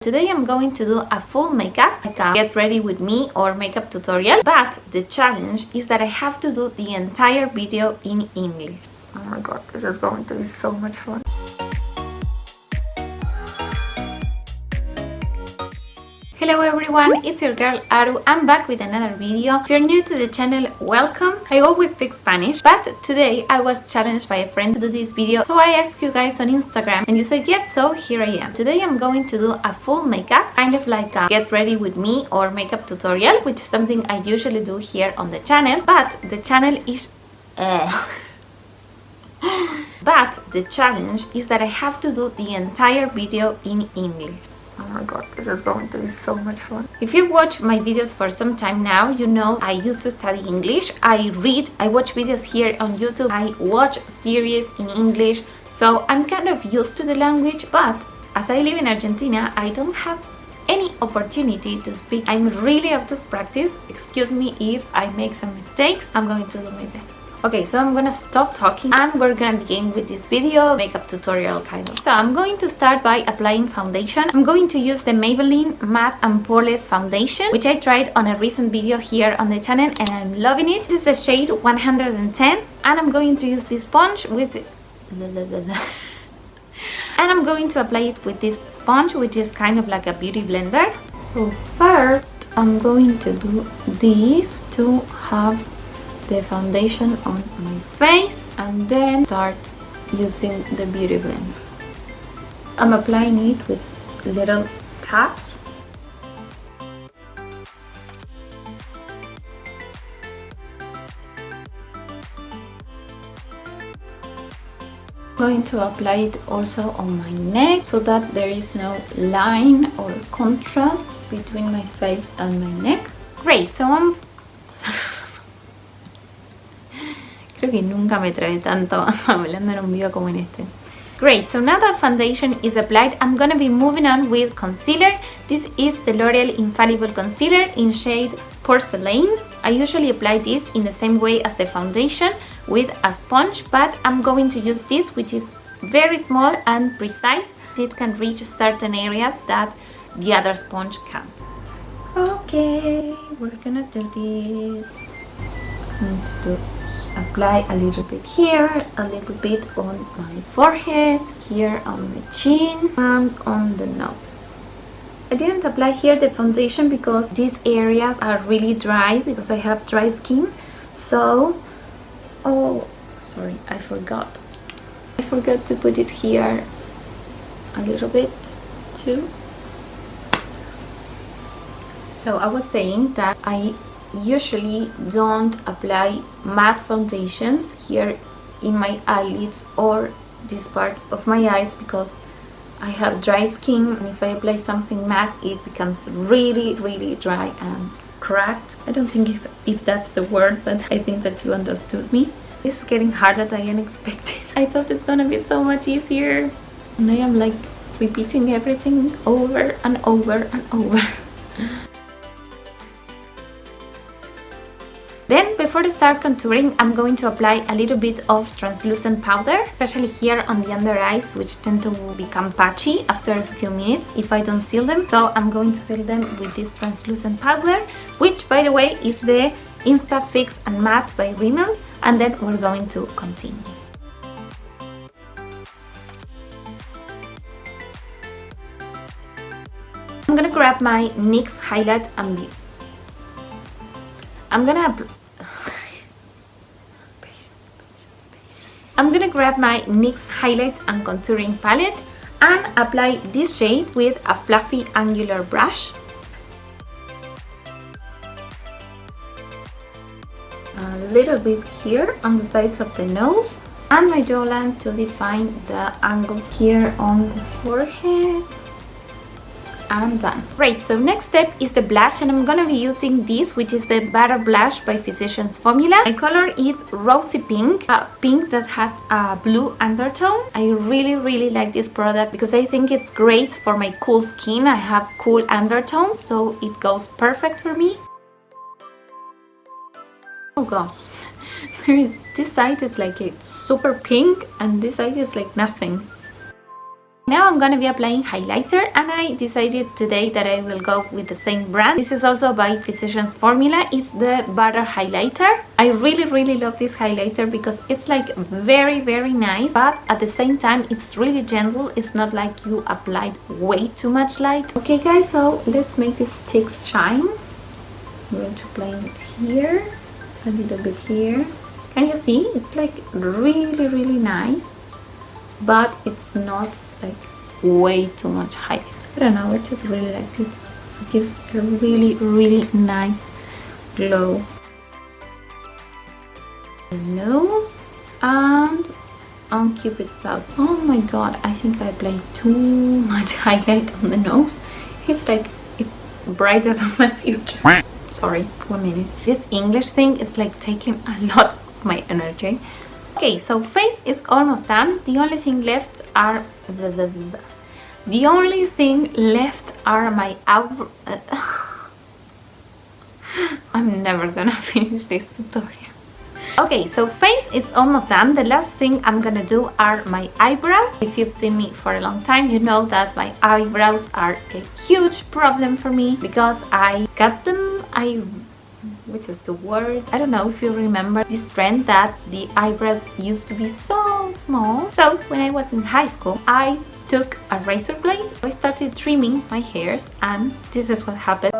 Today I'm going to do a full makeup, like a get ready with me or makeup tutorial, but the challenge is that I have to do the entire video in English. Oh my god, this is going to be so much fun. Hello everyone, it's your girl Aru. I'm back with another video. If you're new to the channel, welcome. I always speak Spanish, but today I was challenged by a friend to do this video, so I asked you guys on Instagram and you said yes, so here I am. Today I'm going to do a full makeup, kind of like a get ready with me or makeup tutorial, which is something I usually do here on the channel, but the channel is... But the challenge is that I have to do the entire video in English. Oh my god, this is going to be so much fun. If you've watched my videos for some time now, you know I used to study English. I read, I watch videos here on YouTube, I watch series in English, so I'm kind of used to the language, but as I live in Argentina, I don't have any opportunity to speak. I'm really out of practice. Excuse me if I make some mistakes. I'm going to do my best. Okay, so I'm gonna stop talking and we're gonna begin with this video, makeup tutorial kind of. So I'm going to start by applying foundation. I'm going to use the Maybelline Matte and Poreless Foundation, which I tried on a recent video here on the channel and I'm loving it. This is the shade 110 and I'm going to use this sponge with... and I'm going to apply it with this sponge, which is kind of like a beauty blender. So first I'm going to do this to have the foundation on my face and then start using the beauty blender. I'm applying it with little taps. I'm going to apply it also on my neck so that there is no line or contrast between my face and my neck. Great, so I'm... Creo que nunca me trae tanto hablando en un video como en este. Great, so now that foundation is applied, I'm gonna be moving on with concealer. This is the L'Oreal Infallible Concealer in shade Porcelain. I usually apply this in the same way as the foundation with a sponge, but I'm going to use this, which is very small and precise. It can reach certain areas that the other sponge can't. Okay, we're gonna do this. I'm going to apply a little bit here, a little bit on my forehead, here on my chin and on the nose. I didn't apply here the foundation because these areas are really dry because I have dry skin. So, oh, sorry, I forgot to put it here a little bit too. So I was saying that I usually don't apply matte foundations here in my eyelids or this part of my eyes because I have dry skin, and if I apply something matte it becomes really dry and cracked. I don't think if that's the word, but I think that you understood me. This is getting harder than I expected. I thought it's gonna be so much easier and I am like repeating everything over and over and over. Then, before I start contouring, I'm going to apply a little bit of translucent powder, especially here on the under eyes, which tend to become patchy after a few minutes if I don't seal them. So I'm going to seal them with this translucent powder, which, by the way, is the Insta Fix and Matte by Rimmel. And then we're going to continue. I'm gonna grab my NYX highlight and I'm gonna grab my NYX highlight and contouring palette and apply this shade with a fluffy angular brush. A little bit here on the sides of the nose and my jawline to define the angles here on the forehead. And done. Great, so next step is the blush and I'm gonna be using this, which is the Butter Blush by Physicians Formula. My color is Rosy Pink, a pink that has a blue undertone. I really like this product because I think it's great for my cool skin. I have cool undertones, so it goes perfect for me. Oh god, there is this side, it's like it's super pink and this side is like nothing. Now I'm gonna be applying highlighter, and I decided today that I will go with the same brand. This is also by Physicians Formula. It's the butter highlighter. I really love this highlighter because it's like very nice, but at the same time it's really gentle. It's not like you applied way too much light. Okay guys, so let's make these cheeks shine. I'm going to apply it here, a little bit here. Can you see? It's like really nice, but it's not like way too much highlight. I don't know, I just really liked it. It gives a really nice glow. Nose and on Cupid's bow. Oh my god, I think I applied too much highlight on the nose. It's like it's brighter than my future. Sorry, 1 minute. This English thing is like taking a lot of my energy. Okay, so face is almost done. The only thing left are my eyebrows. I'm never gonna finish this tutorial. Okay, so face is almost done. The last thing I'm gonna do are my eyebrows. If you've seen me for a long time, you know that my eyebrows are a huge problem for me because I cut them. Which is the word? I don't know if you remember this trend that the eyebrows used to be so small. So when I was in high school, I took a razor blade. I started trimming my hairs, and this is what happened.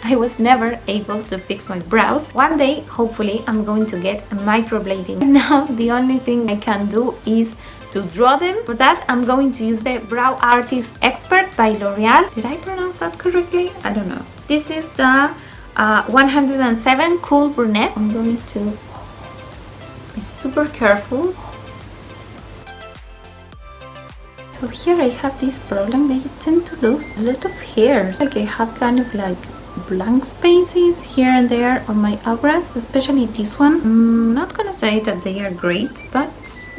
I was never able to fix my brows. One day, hopefully, I'm going to get a microblading. Now the only thing I can do is to draw them. For that, I'm going to use the Brow Artist Expert by L'Oreal. Did I pronounce that correctly? I don't know. This is the 107 Cool Brunette. I'm going to be super careful. So here I have this problem. I tend to lose a lot of hair. Like I have kind of like blank spaces here and there on my eyebrows, especially this one. I'm not gonna say that they are great, but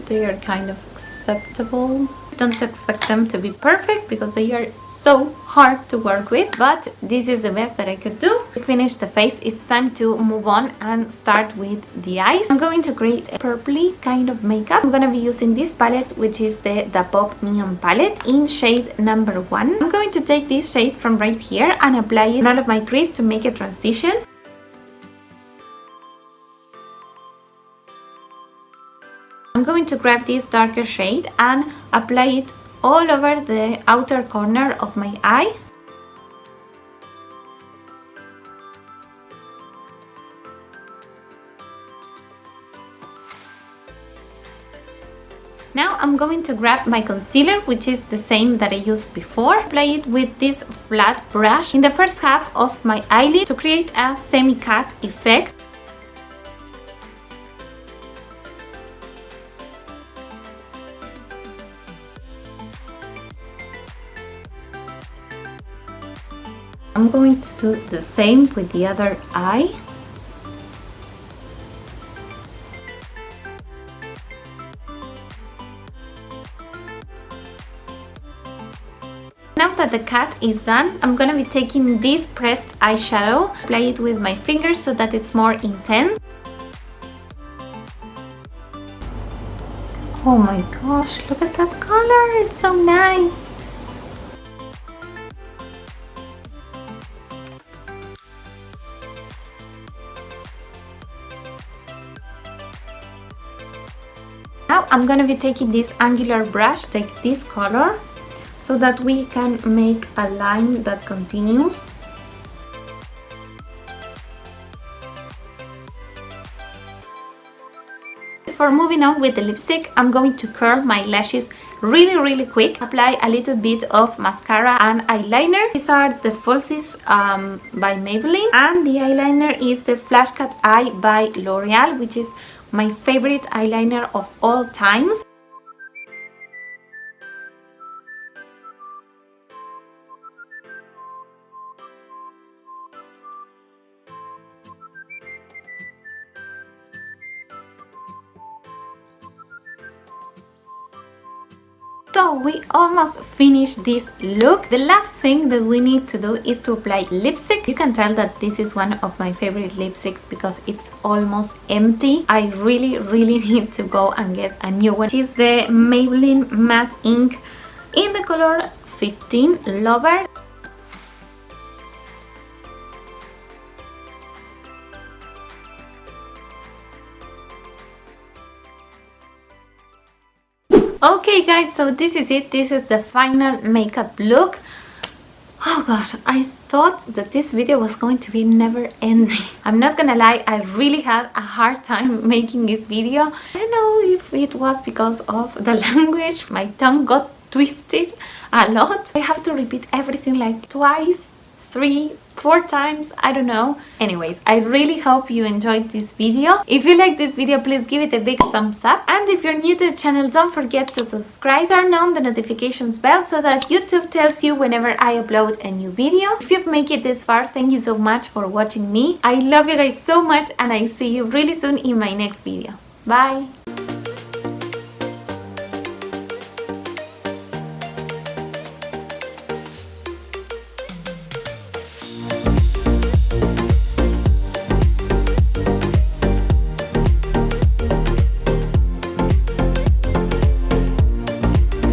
they are kind of acceptable. Don't expect them to be perfect because they are so hard to work with, but this is the best that I could do. To finish the face, it's time to move on and start with the eyes. I'm going to create a purpley kind of makeup. I'm gonna be using this palette, which is the Pop Neon palette in shade number 1. I'm going to take this shade from right here and apply it on all of my crease to make a transition. I'm going to grab this darker shade and apply it all over the outer corner of my eye. Now I'm going to grab my concealer, which is the same that I used before. Apply it with this flat brush in the first half of my eyelid to create a semi-cut effect. I'm going to do the same with the other eye. Now that the cut is done, I'm gonna be taking this pressed eyeshadow, apply it with my fingers so that it's more intense. Oh my gosh, look at that color, it's so nice. Now I'm gonna be taking this angular brush, take this color, so that we can make a line that continues. Before moving on with the lipstick, I'm going to curl my lashes really quick. Apply a little bit of mascara and eyeliner. These are the falsies by Maybelline, and the eyeliner is the Flash Cut Eye by L'Oreal, which is my favorite eyeliner of all times. So we almost finished this look. The last thing that we need to do is to apply lipstick. You can tell that this is one of my favorite lipsticks because it's almost empty. I really need to go and get a new one. It's the Maybelline Matte Ink in the color 15 Lover. Okay guys, so this is it. This is the final makeup look. Oh gosh, I thought that this video was going to be never ending. I'm not gonna lie, I really had a hard time making this video. I don't know if it was because of the language. My tongue got twisted a lot. I have to repeat everything like twice, 3, 4 times, I don't know. Anyways, I really hope you enjoyed this video. If you like this video, please give it a big thumbs up. And if you're new to the channel, don't forget to subscribe. Turn on the notifications bell so that YouTube tells you whenever I upload a new video. If you've made it this far, thank you so much for watching me. I love you guys so much and I see you really soon in my next video. Bye!